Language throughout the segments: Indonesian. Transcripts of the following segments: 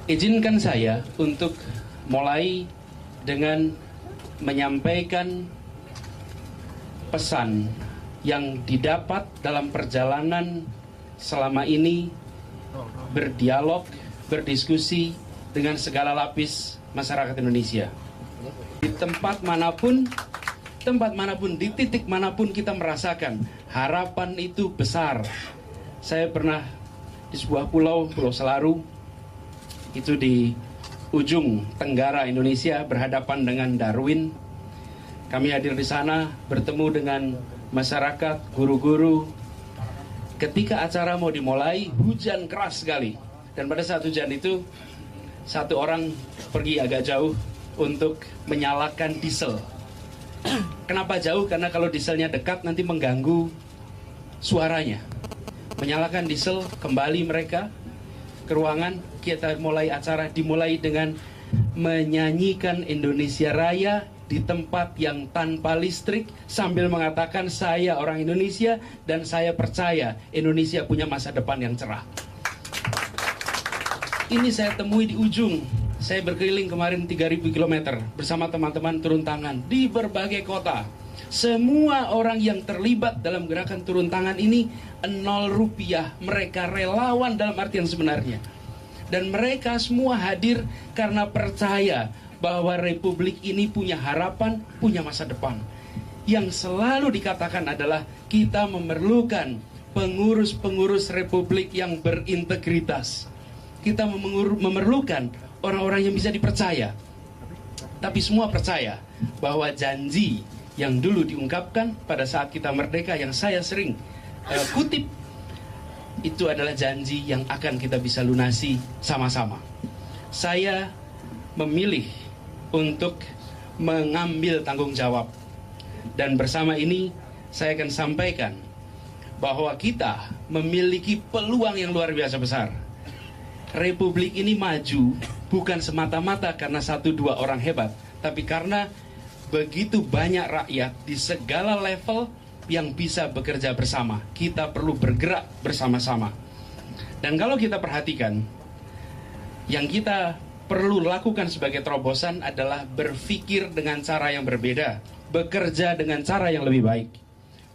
Izinkan saya untuk mulai dengan menyampaikan pesan yang didapat dalam perjalanan selama ini berdialog, berdiskusi dengan segala lapis masyarakat Indonesia. Di tempat manapun, di titik manapun kita merasakan harapan itu besar. Saya pernah di sebuah pulau Selaru, itu di ujung tenggara Indonesia berhadapan dengan Darwin. Kami hadir di sana bertemu dengan masyarakat, guru-guru. Ketika acara mau dimulai, hujan keras sekali. Dan pada saat hujan itu, satu orang pergi agak jauh untuk menyalakan diesel. Kenapa jauh? Karena kalau dieselnya dekat nanti mengganggu suaranya. Menyalakan diesel, kembali mereka ke ruangan, kita mulai acara, dimulai dengan menyanyikan Indonesia Raya di tempat yang tanpa listrik sambil mengatakan saya orang Indonesia dan saya percaya Indonesia punya masa depan yang cerah. Ini saya temui di ujung. Saya berkeliling kemarin 3.000 km bersama teman-teman turun tangan di berbagai kota. Semua orang yang terlibat dalam gerakan turun tangan ini 0 rupiah. Mereka relawan dalam artian sebenarnya. Dan mereka semua hadir karena percaya bahwa Republik ini punya harapan, punya masa depan. Yang selalu dikatakan adalah kita memerlukan pengurus-pengurus Republik yang berintegritas. Kita memerlukan orang-orang yang bisa dipercaya. Tapi semua percaya bahwa janji yang dulu diungkapkan pada saat kita merdeka, yang saya sering kutip, itu adalah janji yang akan kita bisa lunasi sama-sama. Saya memilih untuk mengambil tanggung jawab. Dan bersama ini saya akan sampaikan bahwa kita memiliki peluang yang luar biasa besar. Republik ini maju bukan semata-mata karena 1-2 orang hebat, tapi karena begitu banyak rakyat di segala level yang bisa bekerja bersama. Kita perlu bergerak bersama-sama. Dan kalau kita perhatikan, yang kita perlu lakukan sebagai terobosan adalah berpikir dengan cara yang berbeda, bekerja dengan cara yang lebih baik,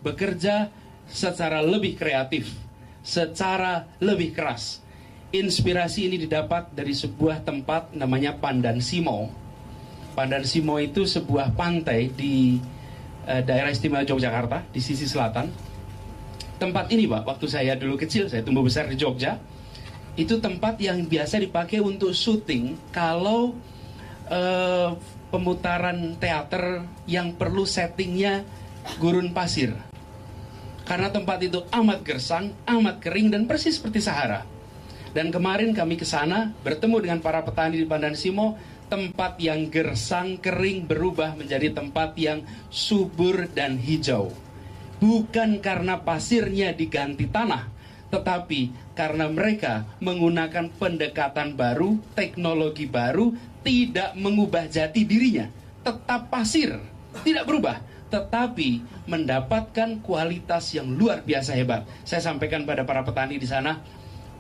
bekerja secara lebih kreatif, secara lebih keras. Inspirasi ini didapat dari sebuah tempat namanya Pandan Simo. Pandan Simo itu sebuah pantai di daerah istimewa Yogyakarta, di sisi selatan. Tempat ini, Pak, waktu saya dulu kecil, saya tumbuh besar di Jogja, itu tempat yang biasa dipakai untuk syuting kalau pemutaran teater yang perlu settingnya gurun pasir. Karena tempat itu amat gersang, amat kering, dan persis seperti Sahara. Dan kemarin kami ke sana bertemu dengan para petani di Pandan Simo. Tempat yang gersang, kering berubah menjadi tempat yang subur dan hijau. Bukan karena pasirnya diganti tanah, tetapi karena mereka menggunakan pendekatan baru, teknologi baru, tidak mengubah jati dirinya. Tetap pasir, tidak berubah, tetapi mendapatkan kualitas yang luar biasa hebat. Saya sampaikan pada para petani di sana,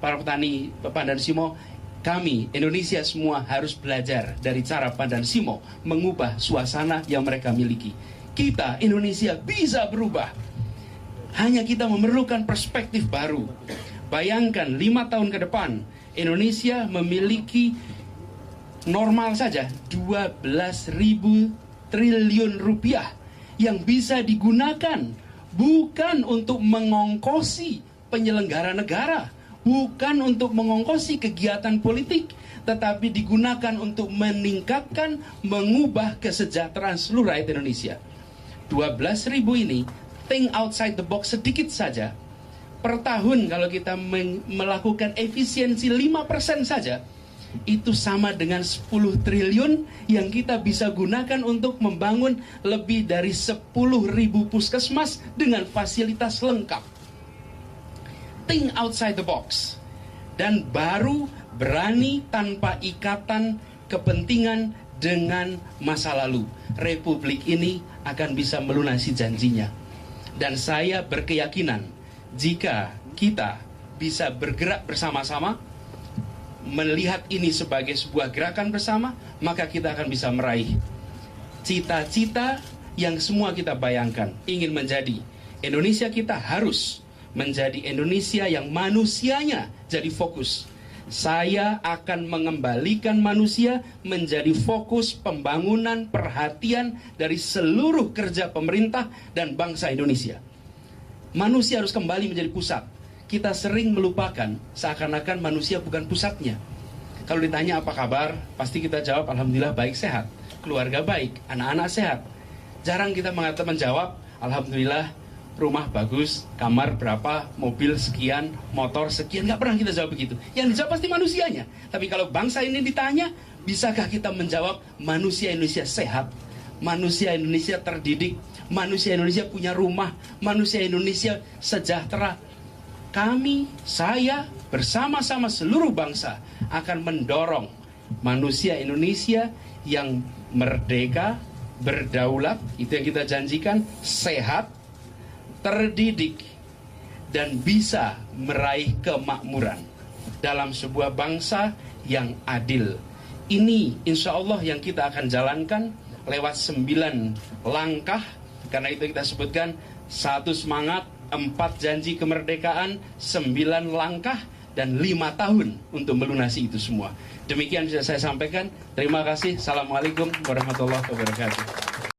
para petani Pandan Simo, kami, Indonesia semua harus belajar dari cara Pandan Simo mengubah suasana yang mereka miliki. Kita, Indonesia, bisa berubah. Hanya kita memerlukan perspektif baru. Bayangkan 5 tahun ke depan, Indonesia memiliki normal saja 12.000 triliun rupiah yang bisa digunakan bukan untuk mengongkosi penyelenggara negara, bukan untuk mengongkosi kegiatan politik, tetapi digunakan untuk meningkatkan, mengubah kesejahteraan seluruh rakyat Indonesia. 12.000 ini, think outside the box sedikit saja. Per tahun kalau kita melakukan efisiensi 5% saja, itu sama dengan 10 triliun yang kita bisa gunakan untuk membangun lebih dari 10.000 puskesmas dengan fasilitas lengkap. Think outside the box, dan baru berani tanpa ikatan kepentingan dengan masa lalu. Republik ini akan bisa melunasi janjinya, dan saya berkeyakinan jika kita bisa bergerak bersama-sama, melihat ini sebagai sebuah gerakan bersama, maka kita akan bisa meraih cita-cita yang semua kita bayangkan. Ingin menjadi Indonesia, kita harus menjadi Indonesia yang manusianya jadi fokus. Saya akan mengembalikan manusia menjadi fokus pembangunan perhatian dari seluruh kerja pemerintah dan bangsa Indonesia. Manusia harus kembali menjadi pusat. Kita sering melupakan seakan-akan manusia bukan pusatnya. Kalau ditanya apa kabar, pasti kita jawab alhamdulillah baik sehat, keluarga baik, anak-anak sehat. Jarang kita menjawab alhamdulillah rumah bagus, kamar berapa, mobil sekian, motor sekian. Nggak pernah kita jawab begitu. Yang dijawab pasti manusianya. Tapi kalau bangsa ini ditanya, bisakah kita menjawab manusia Indonesia sehat, manusia Indonesia terdidik, manusia Indonesia punya rumah, manusia Indonesia sejahtera? Kami, saya, bersama-sama seluruh bangsa akan mendorong manusia Indonesia yang merdeka, berdaulat, itu yang kita janjikan, sehat, terdidik, dan bisa meraih kemakmuran dalam sebuah bangsa yang adil. Ini insya Allah yang kita akan jalankan lewat 9 langkah. Karena itu kita sebutkan 1 semangat, 4 janji kemerdekaan, 9 langkah, dan 5 tahun untuk melunasi itu semua. Demikian bisa saya sampaikan. Terima kasih. Assalamualaikum warahmatullahi wabarakatuh.